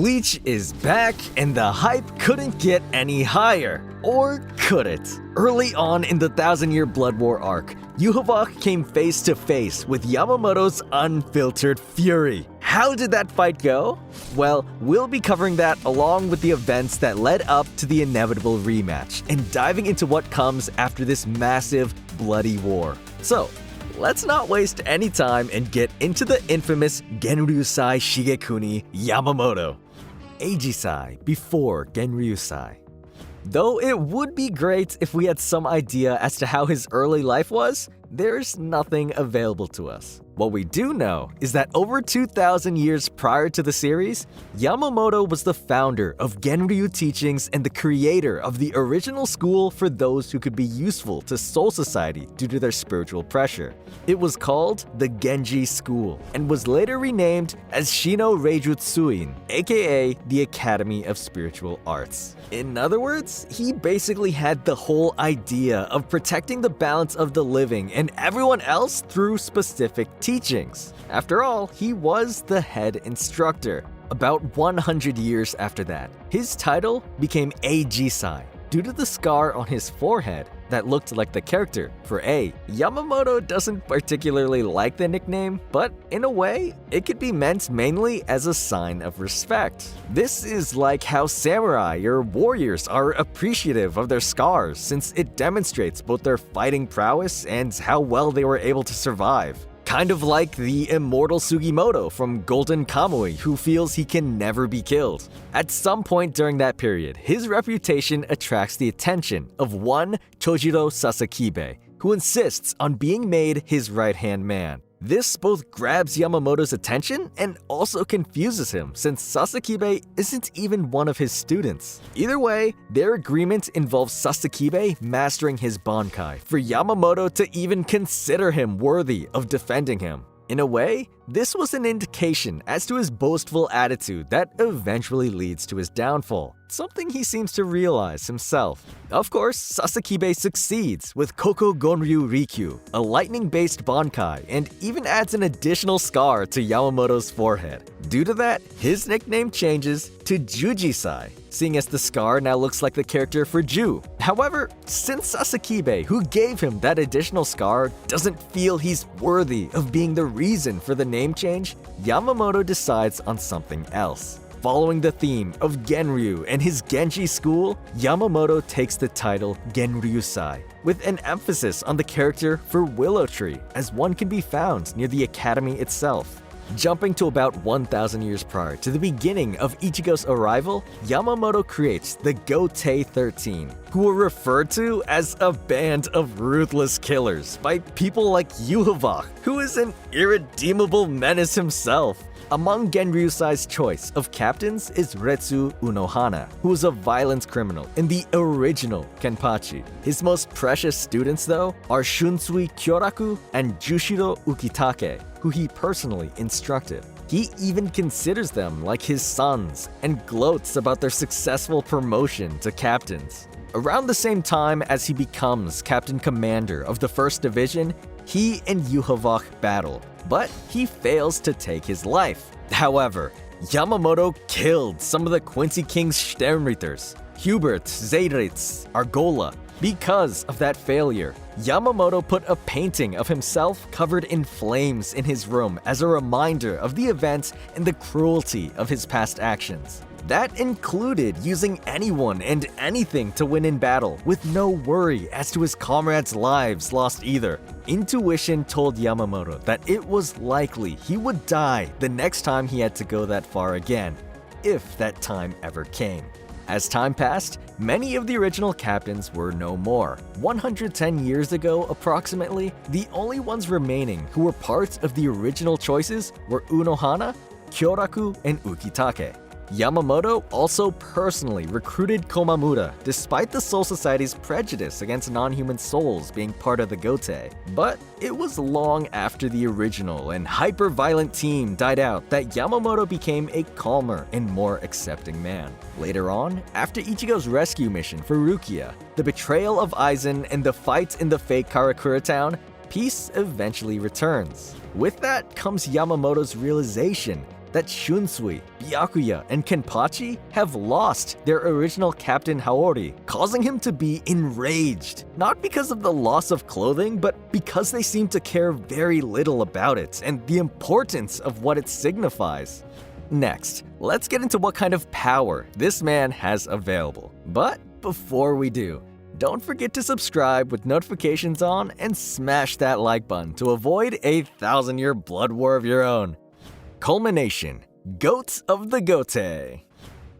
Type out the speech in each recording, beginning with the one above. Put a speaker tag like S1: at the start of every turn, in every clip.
S1: Bleach is back, and the hype couldn't get any higher. Or could it? Early on in the Thousand Year Blood War arc, Yhwach came face to face with Yamamoto's unfiltered fury. How did that fight go? Well, we'll be covering that along with the events that led up to the inevitable rematch, and diving into what comes after this massive, bloody war. So, let's not waste any time and get into the infamous Genryusai Shigekuni Yamamoto. Eijisai before Genryusai. Though it would be great if we had some idea as to how his early life was, there's nothing available to us. What we do know is that over 2,000 years prior to the series, Yamamoto was the founder of Genryu teachings and the creator of the original school for those who could be useful to Soul Society due to their spiritual pressure. It was called the Genji School and was later renamed as Shino Reijutsuin, aka the Academy of Spiritual Arts. In other words, he basically had the whole idea of protecting the balance of the living and everyone else through specific teachings. After all, he was the head instructor. About 100 years after that, his title became Eijisai due to the scar on his forehead that looked like the character for A. Yamamoto doesn't particularly like the nickname, but in a way, it could be meant mainly as a sign of respect. This is like how samurai or warriors are appreciative of their scars, since it demonstrates both their fighting prowess and how well they were able to survive. Kind of like the immortal Sugimoto from Golden Kamui, who feels he can never be killed. At some point during that period, his reputation attracts the attention of one Chojiro Sasakibe, who insists on being made his right-hand man. This both grabs Yamamoto's attention and also confuses him, since Sasakibe isn't even one of his students. Either way, their agreement involves Sasakibe mastering his Bankai for Yamamoto to even consider him worthy of defending him. In a way, this was an indication as to his boastful attitude that eventually leads to his downfall, something he seems to realize himself. Of course, Sasakibe succeeds with Koko Gonryu Rikyu, a lightning-based Bankai, and even adds an additional scar to Yamamoto's forehead. Due to that, his nickname changes to Jujisai, seeing as the scar now looks like the character for Ju. However, since Sasakibe, who gave him that additional scar, doesn't feel he's worthy of being the reason for the name change, Yamamoto decides on something else. Following the theme of Genryu and his Genji school, Yamamoto takes the title Genryusai, with an emphasis on the character for Willow Tree, as one can be found near the academy itself. Jumping to about 1,000 years prior to the beginning of Ichigo's arrival, Yamamoto creates the Gotei 13, who were referred to as a band of ruthless killers by people like Yhwach, who is an irredeemable menace himself. Among Genryusai's choice of captains is Retsu Unohana, who is a violent criminal in the original Kenpachi. His most precious students, though, are Shunsui Kyoraku and Jushiro Ukitake, who he personally instructed. He even considers them like his sons and gloats about their successful promotion to captains. Around the same time as he becomes Captain Commander of the 1st Division, he and Yhwach battle, but he fails to take his life. However, Yamamoto killed some of the Quincy King's Sternritters, Hubert, Zeyritz, Argola. Because of that failure, Yamamoto put a painting of himself covered in flames in his room as a reminder of the events and the cruelty of his past actions. That included using anyone and anything to win in battle, with no worry as to his comrades' lives lost either. Intuition told Yamamoto that it was likely he would die the next time he had to go that far again, if that time ever came. As time passed, many of the original captains were no more. 110 years ago, approximately, the only ones remaining who were part of the original choices were Unohana, Kyoraku, and Ukitake. Yamamoto also personally recruited Komamura, despite the Soul Society's prejudice against non-human souls being part of the Gotei. But it was long after the original and hyper-violent team died out that Yamamoto became a calmer and more accepting man. Later on, after Ichigo's rescue mission for Rukia, the betrayal of Aizen, and the fight in the fake Karakura town, peace eventually returns. With that comes Yamamoto's realization that Shunsui, Byakuya, and Kenpachi have lost their original Captain Haori, causing him to be enraged. Not because of the loss of clothing, but because they seem to care very little about it and the importance of what it signifies. Next, let's get into what kind of power this man has available. But before we do, don't forget to subscribe with notifications on and smash that like button to avoid a 1,000-year blood war of your own. Culmination, Goat of the Gotei.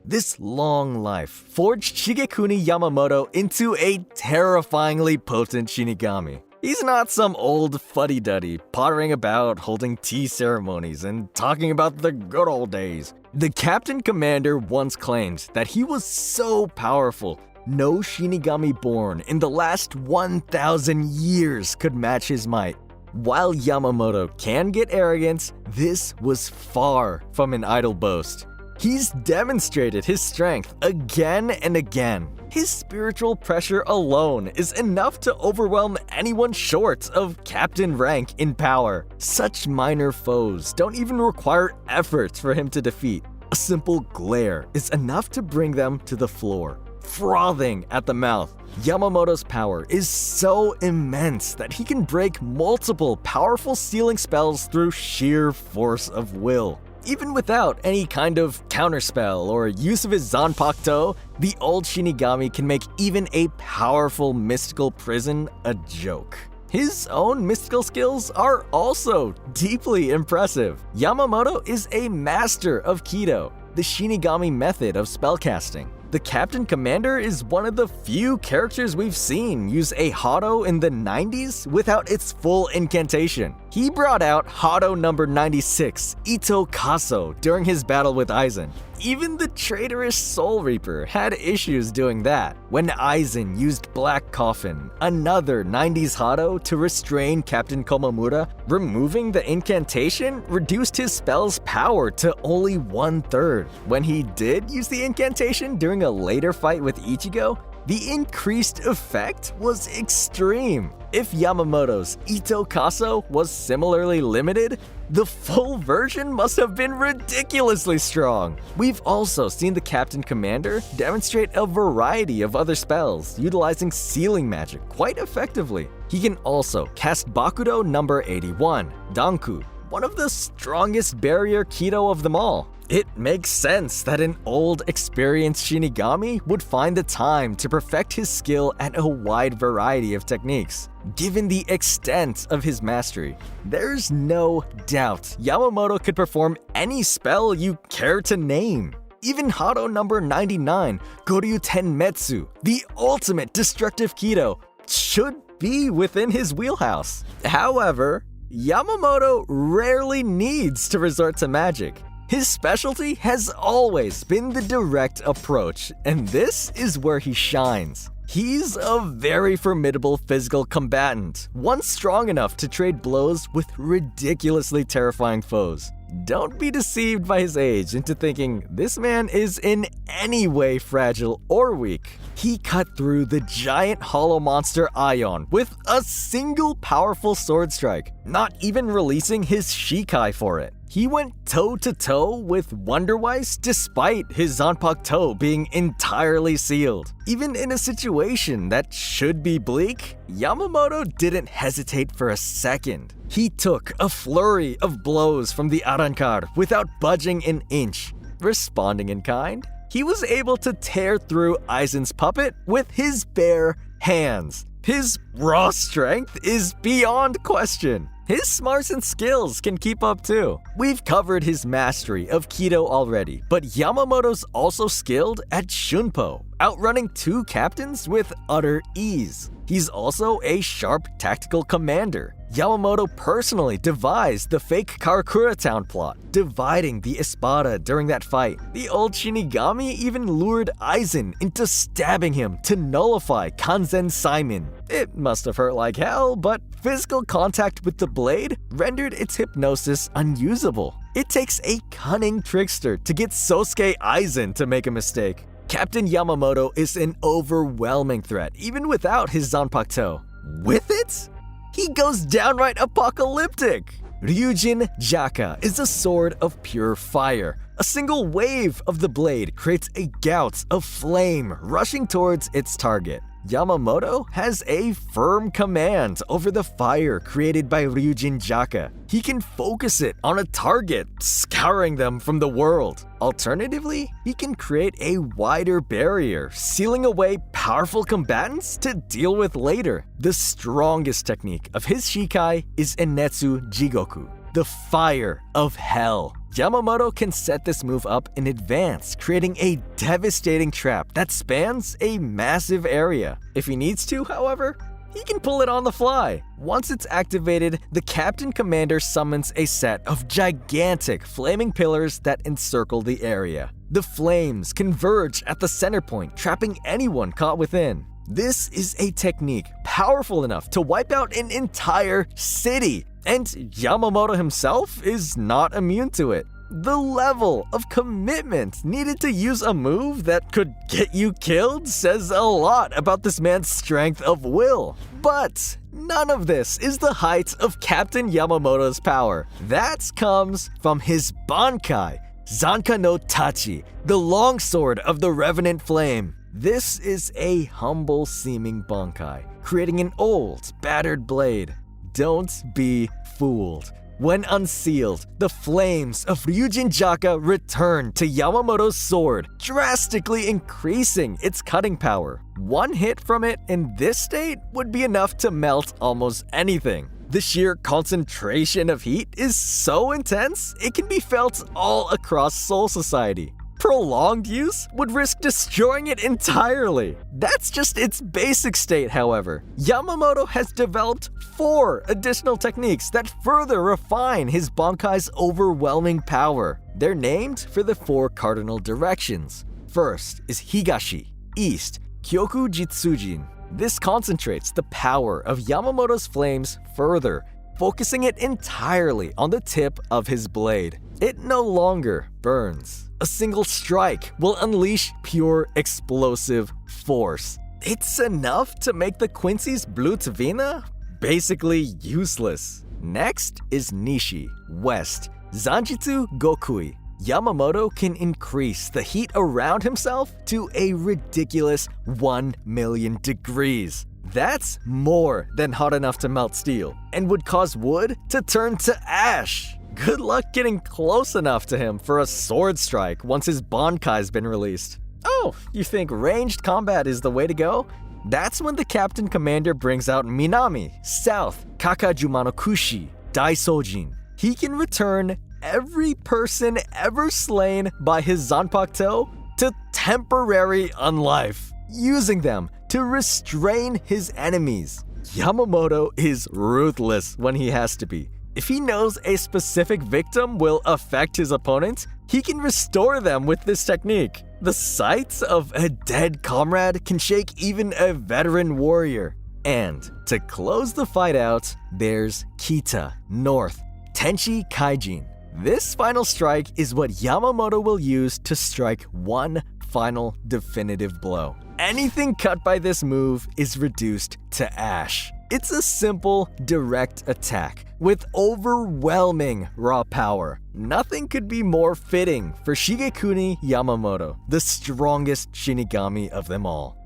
S1: This long life forged Shigekuni Yamamoto into a terrifyingly potent Shinigami. He's not some old fuddy-duddy pottering about holding tea ceremonies and talking about the good old days. The Captain Commander once claimed that he was so powerful, no Shinigami born in the last 1,000 years could match his might. While Yamamoto can get arrogant, this was far from an idle boast. He's demonstrated his strength again and again. His spiritual pressure alone is enough to overwhelm anyone short of captain rank in power. Such minor foes don't even require effort for him to defeat. A simple glare is enough to bring them to the floor, frothing at the mouth. Yamamoto's power is so immense that he can break multiple powerful sealing spells through sheer force of will. Even without any kind of counterspell or use of his Zanpakuto, the old Shinigami can make even a powerful mystical prison a joke. His own mystical skills are also deeply impressive. Yamamoto is a master of Kido, the Shinigami method of spellcasting. The Captain Commander is one of the few characters we've seen use a Hado in the 90s without its full incantation. He brought out Hado number 96, Ito Kaso, during his battle with Aizen. Even the traitorous Soul Reaper had issues doing that. When Aizen used Black Coffin, another 90s Hado, to restrain Captain Komamura, removing the incantation reduced his spell's power to only 1/3. When he did use the incantation during a later fight with Ichigo, the increased effect was extreme. If Yamamoto's Ito Kaso was similarly limited, the full version must have been ridiculously strong. We've also seen the Captain Commander demonstrate a variety of other spells, utilizing sealing magic quite effectively. He can also cast Bakudo number 81, Danku, one of the strongest barrier Kido of them all. It makes sense that an old, experienced Shinigami would find the time to perfect his skill at a wide variety of techniques. Given the extent of his mastery, there's no doubt Yamamoto could perform any spell you care to name. Even Hado number 99, Goryu Tenmetsu, the ultimate destructive Kido, should be within his wheelhouse. However, Yamamoto rarely needs to resort to magic. His specialty has always been the direct approach, and this is where he shines. He's a very formidable physical combatant, one strong enough to trade blows with ridiculously terrifying foes. Don't be deceived by his age into thinking this man is in any way fragile or weak. He cut through the giant hollow monster Aion with a single powerful sword strike, not even releasing his Shikai for it. He went toe-to-toe with Wonderweiss despite his Zanpakuto being entirely sealed. Even in a situation that should be bleak, Yamamoto didn't hesitate for a second. He took a flurry of blows from the Arrancar without budging an inch. Responding in kind, he was able to tear through Aizen's puppet with his bare hands. His raw strength is beyond question. His smarts and skills can keep up too. We've covered his mastery of Kido already, but Yamamoto's also skilled at Shunpo, outrunning 2 captains with utter ease. He's also a sharp tactical commander. Yamamoto personally devised the fake Karakura town plot, dividing the Espada during that fight. The old Shinigami even lured Aizen into stabbing him to nullify Kanzen Simon. It must have hurt like hell, but physical contact with the blade rendered its hypnosis unusable. It takes a cunning trickster to get Sosuke Aizen to make a mistake. Captain Yamamoto is an overwhelming threat, even without his Zanpakuto. With it, he goes downright apocalyptic. Ryujin Jaka is a sword of pure fire. A single wave of the blade creates a gout of flame rushing towards its target. Yamamoto has a firm command over the fire created by Ryujin Jaka. He can focus it on a target, scouring them from the world. Alternatively, he can create a wider barrier, sealing away powerful combatants to deal with later. The strongest technique of his Shikai is Enetsu Jigoku, the fire of hell. Yamamoto can set this move up in advance, creating a devastating trap that spans a massive area. If he needs to, however, he can pull it on the fly. Once it's activated, the Captain Commander summons a set of gigantic flaming pillars that encircle the area. The flames converge at the center point, trapping anyone caught within. This is a technique powerful enough to wipe out an entire city, and Yamamoto himself is not immune to it. The level of commitment needed to use a move that could get you killed says a lot about this man's strength of will. But none of this is the height of Captain Yamamoto's power. That comes from his Bankai, Zanka no Tachi, the longsword of the Revenant Flame. This is a humble-seeming Bankai, creating an old, battered blade. Don't be fooled. When unsealed, the flames of Ryujin Jaka return to Yamamoto's sword, drastically increasing its cutting power. One hit from it in this state would be enough to melt almost anything. The sheer concentration of heat is so intense, it can be felt all across Soul Society. Prolonged use would risk destroying it entirely. That's just its basic state, however. Yamamoto has developed 4 additional techniques that further refine his Bankai's overwhelming power. They're named for the 4 cardinal directions. First is Higashi, East, Kyoku Jitsujin. This concentrates the power of Yamamoto's flames further, focusing it entirely on the tip of his blade. It no longer burns. A single strike will unleash pure explosive force. It's enough to make the Quincy's Blutvina basically useless. Next is Nishi, West, Zanjitsu Gokui. Yamamoto can increase the heat around himself to a ridiculous 1 million degrees. That's more than hot enough to melt steel, and would cause wood to turn to ash. Good luck getting close enough to him for a sword strike once his Bankai's been released. Oh, you think ranged combat is the way to go? That's when the Captain Commander brings out Minami, South, Kakajumanokushi, Daisojin. He can return every person ever slain by his Zanpakuto to temporary unlife, using them to restrain his enemies. Yamamoto is ruthless when he has to be. If he knows a specific victim will affect his opponent, he can restore them with this technique. The sight of a dead comrade can shake even a veteran warrior. And to close the fight out, there's Kita, North, Tenchi Kaijin. This final strike is what Yamamoto will use to strike one final definitive blow. Anything cut by this move is reduced to ash. It's a simple, direct attack with overwhelming raw power. Nothing could be more fitting for Shigekuni Yamamoto, the strongest Shinigami of them all.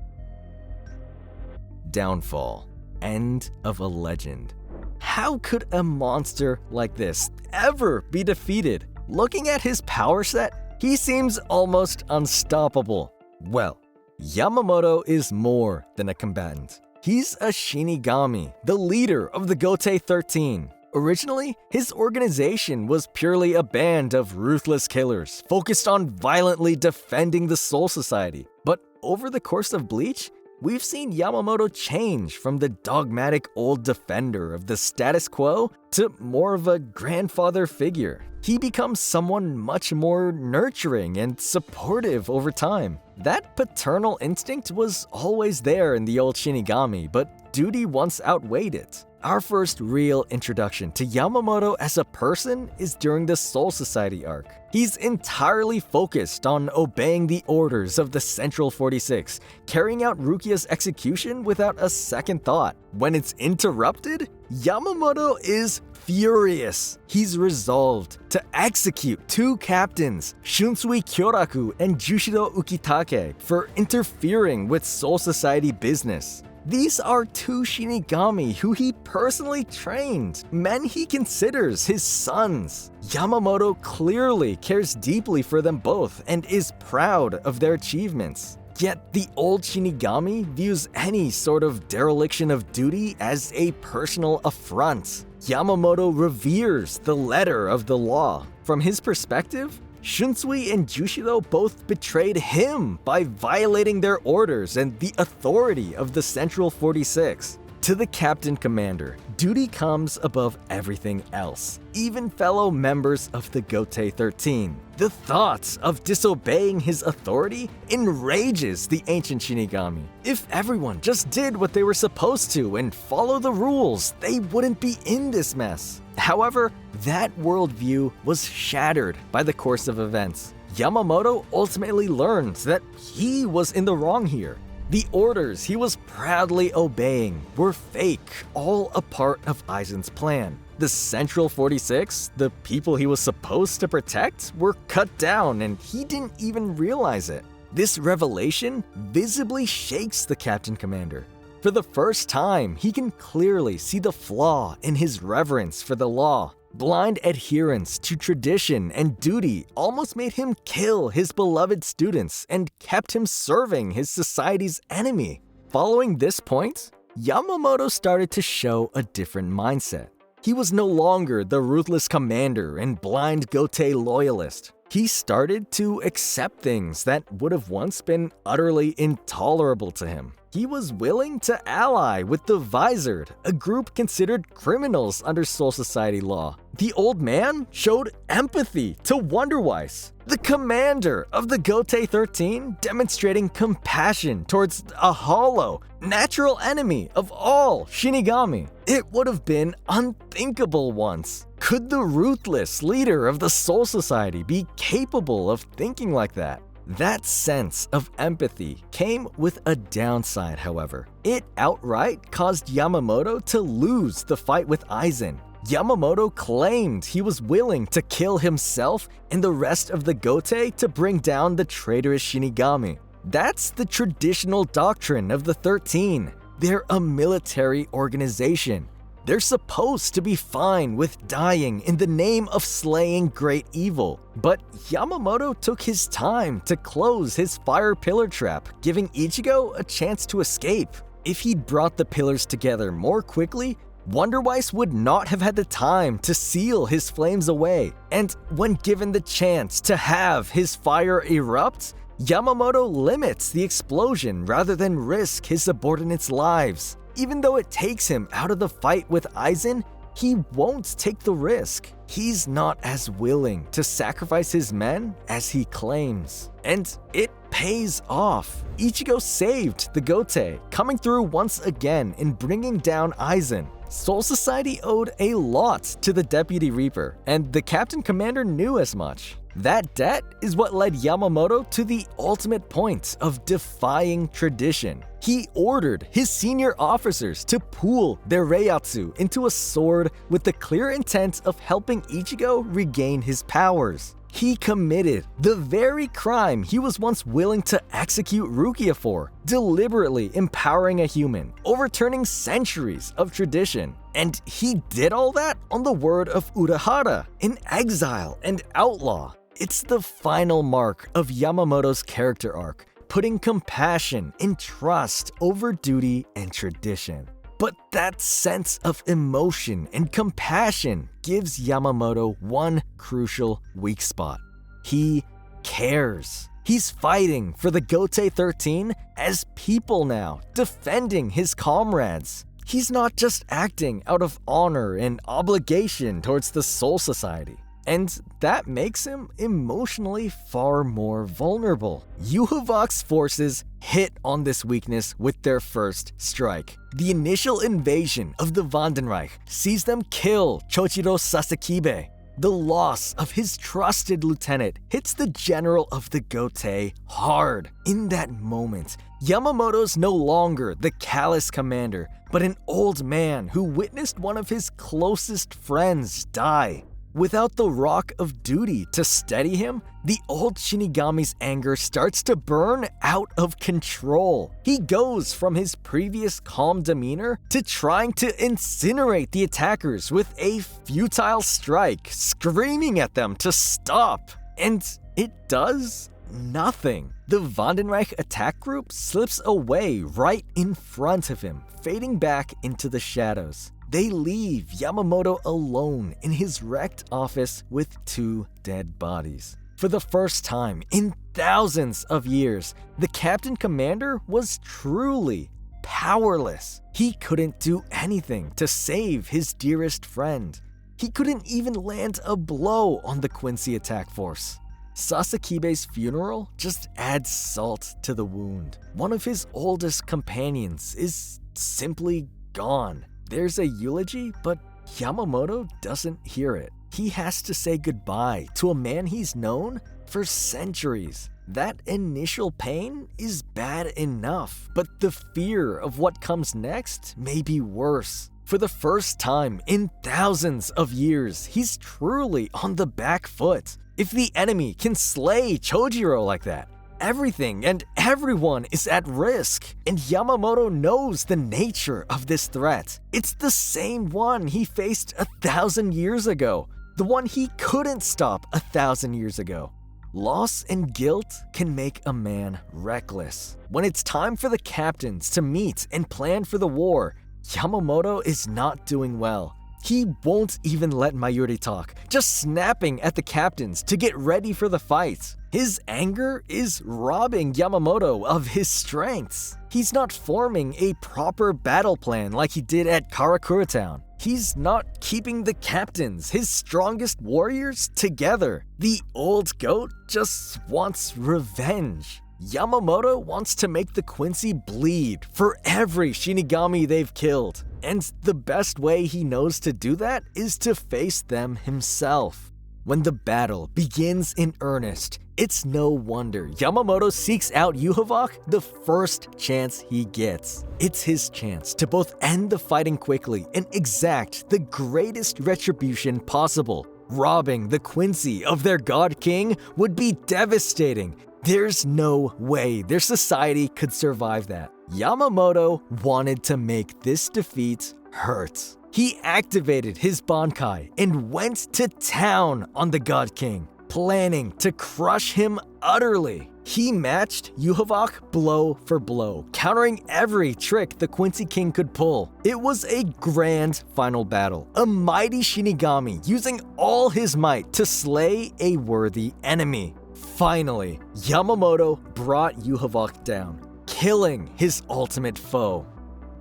S1: Downfall. End of a legend. How could a monster like this ever be defeated? Looking at his power set, he seems almost unstoppable. Well, Yamamoto is more than a combatant. He's a Shinigami, the leader of the Gotei 13. Originally, his organization was purely a band of ruthless killers, focused on violently defending the Soul Society. But over the course of Bleach, we've seen Yamamoto change from the dogmatic old defender of the status quo to more of a grandfather figure. He becomes someone much more nurturing and supportive over time. That paternal instinct was always there in the old Shinigami, but duty once outweighed it. Our first real introduction to Yamamoto as a person is during the Soul Society arc. He's entirely focused on obeying the orders of the Central 46, carrying out Rukia's execution without a second thought. When it's interrupted, Yamamoto is furious. He's resolved to execute two captains, Shunsui Kyoraku and Jushiro Ukitake, for interfering with Soul Society business. These are two Shinigami who he personally trained, men he considers his sons. Yamamoto clearly cares deeply for them both and is proud of their achievements. Yet the old Shinigami views any sort of dereliction of duty as a personal affront. Yamamoto reveres the letter of the law. From his perspective, Shunsui and Jushiro both betrayed him by violating their orders and the authority of the Central 46. To the Captain Commander, duty comes above everything else, even fellow members of the Gotei 13. The thought of disobeying his authority enrages the ancient Shinigami. If everyone just did what they were supposed to and follow the rules, they wouldn't be in this mess. However, that worldview was shattered by the course of events. Yamamoto ultimately learned that he was in the wrong here. The orders he was proudly obeying were fake, all a part of Aizen's plan. The Central 46, the people he was supposed to protect, were cut down and he didn't even realize it. This revelation visibly shakes the Captain Commander. For the first time, he can clearly see the flaw in his reverence for the law. Blind adherence to tradition and duty almost made him kill his beloved students and kept him serving his society's enemy. Following this point, Yamamoto started to show a different mindset. He was no longer the ruthless commander and blind Gotei loyalist. He started to accept things that would have once been utterly intolerable to him. He was willing to ally with the Visored, a group considered criminals under Soul Society law. The old man showed empathy to Wonderwise, the commander of the Gotei 13, demonstrating compassion towards a hollow, natural enemy of all Shinigami. It would have been unthinkable once. Could the ruthless leader of the Soul Society be capable of thinking like that? That sense of empathy came with a downside, however. It outright caused Yamamoto to lose the fight with Aizen. Yamamoto claimed he was willing to kill himself and the rest of the Gotei to bring down the traitorous Shinigami. That's the traditional doctrine of the 13. They're a military organization. They're supposed to be fine with dying in the name of slaying great evil. But Yamamoto took his time to close his fire pillar trap, giving Ichigo a chance to escape. If he'd brought the pillars together more quickly, Wonderwise would not have had the time to seal his flames away. And when given the chance to have his fire erupt, Yamamoto limits the explosion rather than risk his subordinates' lives. Even though it takes him out of the fight with Aizen, he won't take the risk. He's not as willing to sacrifice his men as he claims. And it pays off. Ichigo saved the Gotei, coming through once again in bringing down Aizen. Soul Society owed a lot to the Deputy Reaper, and the Captain Commander knew as much. That debt is what led Yamamoto to the ultimate point of defying tradition. He ordered his senior officers to pool their Reiatsu into a sword with the clear intent of helping Ichigo regain his powers. He committed the very crime he was once willing to execute Rukia for, deliberately empowering a human, overturning centuries of tradition. And he did all that on the word of Urahara, an exile and outlaw. It's the final mark of Yamamoto's character arc, putting compassion and trust over duty and tradition. But that sense of emotion and compassion gives Yamamoto one crucial weak spot. He cares. He's fighting for the Gotei 13 as people now, defending his comrades. He's not just acting out of honor and obligation towards the Soul Society. And that makes him emotionally far more vulnerable. Yhwach's forces hit on this weakness with their first strike. The initial invasion of the Vandenreich sees them kill Chojiro Sasakibe. The loss of his trusted lieutenant hits the general of the Gotei hard. In that moment, Yamamoto's no longer the callous commander, but an old man who witnessed one of his closest friends die. Without the rock of duty to steady him, the old Shinigami's anger starts to burn out of control. He goes from his previous calm demeanor to trying to incinerate the attackers with a futile strike, screaming at them to stop. And it does nothing. The Vandenreich attack group slips away right in front of him, fading back into the shadows. They leave Yamamoto alone in his wrecked office with 2 dead bodies. For the first time in thousands of years, the Captain Commander was truly powerless. He couldn't do anything to save his dearest friend. He couldn't even land a blow on the Quincy attack force. Sasakibe's funeral just adds salt to the wound. One of his oldest companions is simply gone. There's a eulogy, but Yamamoto doesn't hear it. He has to say goodbye to a man he's known for centuries. That initial pain is bad enough, but the fear of what comes next may be worse. For the first time in thousands of years, he's truly on the back foot. If the enemy can slay Chojiro like that, everything and everyone is at risk, and Yamamoto knows the nature of this threat. It's the same one he faced 1,000 years ago, the one he couldn't stop 1,000 years ago. Loss and guilt can make a man reckless. When it's time for the captains to meet and plan for the war, Yamamoto is not doing well. He won't even let Mayuri talk, just snapping at the captains to get ready for the fight. His anger is robbing Yamamoto of his strengths. He's not forming a proper battle plan like he did at Karakura Town. He's not keeping the captains, his strongest warriors, together. The old goat just wants revenge. Yamamoto wants to make the Quincy bleed for every Shinigami they've killed. And the best way he knows to do that is to face them himself. When the battle begins in earnest, it's no wonder Yamamoto seeks out Yhwach the first chance he gets. It's his chance to both end the fighting quickly and exact the greatest retribution possible. Robbing the Quincy of their god king would be devastating. There's no way their society could survive that. Yamamoto wanted to make this defeat hurt. He activated his Bankai and went to town on the God King, planning to crush him utterly. He matched Yhwach blow for blow, countering every trick the Quincy King could pull. It was a grand final battle, a mighty Shinigami using all his might to slay a worthy enemy. Finally, Yamamoto brought Yhwach down, killing his ultimate foe,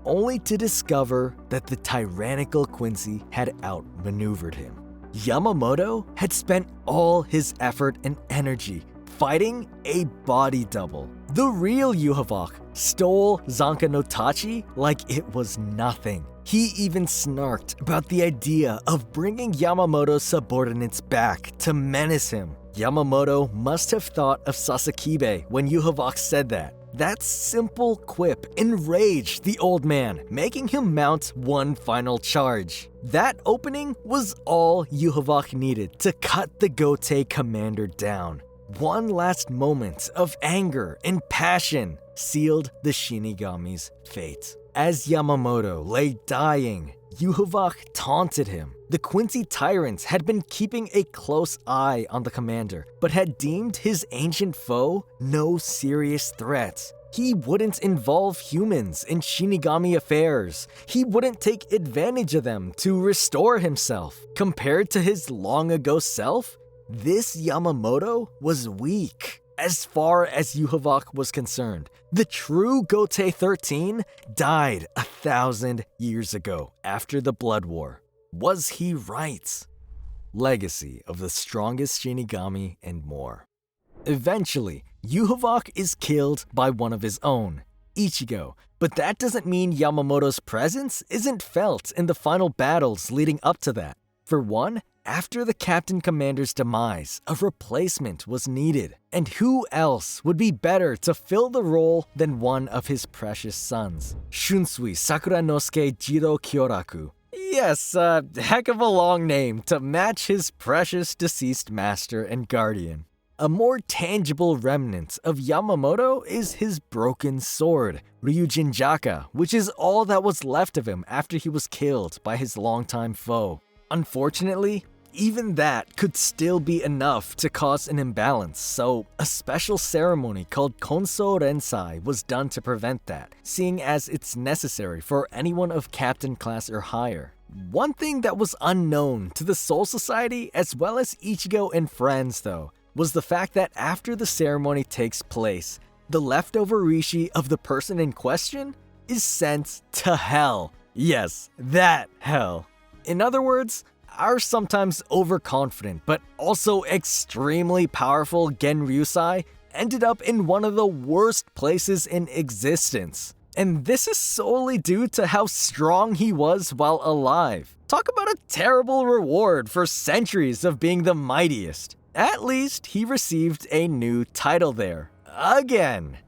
S1: only to discover that the tyrannical Quincy had outmaneuvered him. Yamamoto had spent all his effort and energy fighting a body double. The real Yhwach stole Zanka no Tachi like it was nothing. He even snarked about the idea of bringing Yamamoto's subordinates back to menace him. Yamamoto must have thought of Sasakibe when Yhwach said that. That simple quip enraged the old man, making him mount one final charge. That opening was all Yhwach needed to cut the Gotei commander down. One last moment of anger and passion sealed the Shinigami's fate. As Yamamoto lay dying, Yhwach taunted him. The Quincy tyrants had been keeping a close eye on the commander, but had deemed his ancient foe no serious threat. He wouldn't involve humans in Shinigami affairs. He wouldn't take advantage of them to restore himself. Compared to his long-ago self, this Yamamoto was weak. As far as Yhwach was concerned, the true Gotei 13 died 1,000 years ago after the Blood War. Was he right? legacy of the strongest Shinigami, and more. Eventually, Yhwach is killed by one of his own, Ichigo, but that doesn't mean Yamamoto's presence isn't felt in the final battles leading up to that. For one, after the Captain Commander's demise, a replacement was needed, and who else would be better to fill the role than one of his precious sons, Shunsui Sakuranosuke Jiro Kyoraku. Yes, a heck of a long name to match his precious deceased master and guardian. A more tangible remnant of Yamamoto is his broken sword, Ryujinjaka, which is all that was left of him after he was killed by his longtime foe. Unfortunately, even that could still be enough to cause an imbalance, so a special ceremony called Konso Rensai was done to prevent that, seeing as it's necessary for anyone of captain class or higher. One thing that was unknown to the Soul Society as well as Ichigo and friends though, was the fact that after the ceremony takes place, the leftover Rishi of the person in question is sent to hell. Yes, that hell. In other words, our sometimes overconfident but also extremely powerful Genryusai ended up in one of the worst places in existence. And this is solely due to how strong he was while alive. Talk about a terrible reward for centuries of being the mightiest. At least he received a new title there. Again.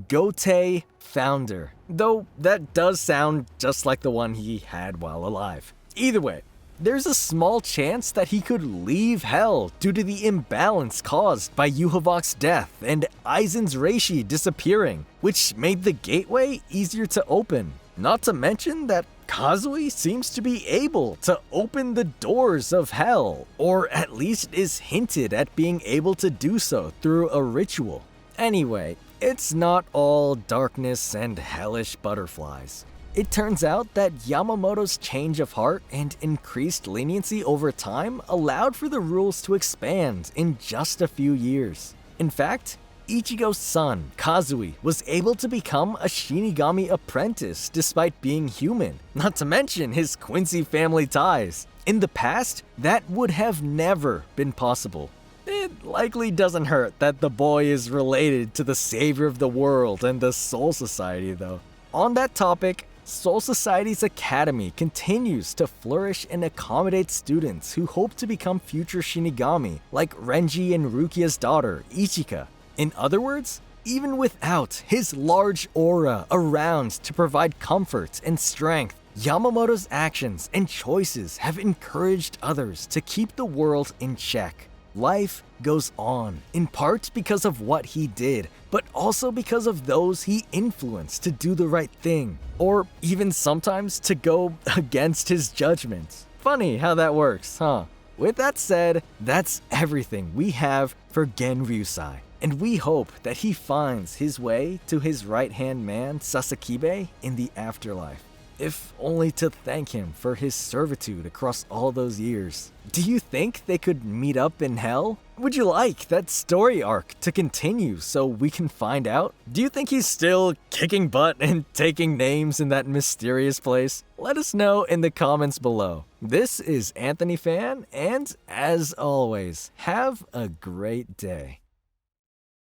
S1: Gotei Founder. Though that does sound just like the one he had while alive. Either way, there's a small chance that he could leave hell due to the imbalance caused by Yhwach's death and Aizen's Reishi disappearing, which made the gateway easier to open. Not to mention that Kazui seems to be able to open the doors of hell, or at least is hinted at being able to do so through a ritual. Anyway, it's not all darkness and hellish butterflies. It turns out that Yamamoto's change of heart and increased leniency over time allowed for the rules to expand in just a few years. In fact, Ichigo's son, Kazui, was able to become a Shinigami apprentice despite being human, not to mention his Quincy family ties. In the past, that would have never been possible. It likely doesn't hurt that the boy is related to the savior of the world and the Soul Society though. On that topic, Soul Society's academy continues to flourish and accommodate students who hope to become future Shinigami, like Renji and Rukia's daughter, Ichika. In other words, even without his large aura around to provide comfort and strength, Yamamoto's actions and choices have encouraged others to keep the world in check. Life goes on, in part because of what he did, but also because of those he influenced to do the right thing, or even sometimes to go against his judgments. Funny how that works, huh? With that said, that's everything we have for Genryusai, and we hope that he finds his way to his right-hand man Sasakibe in the afterlife, if only to thank him for his servitude across all those years. Do you think they could meet up in hell? Would you like that story arc to continue so we can find out? Do you think he's still kicking butt and taking names in that mysterious place? Let us know in the comments below. This is Anthony Fan, and as always, have a great day.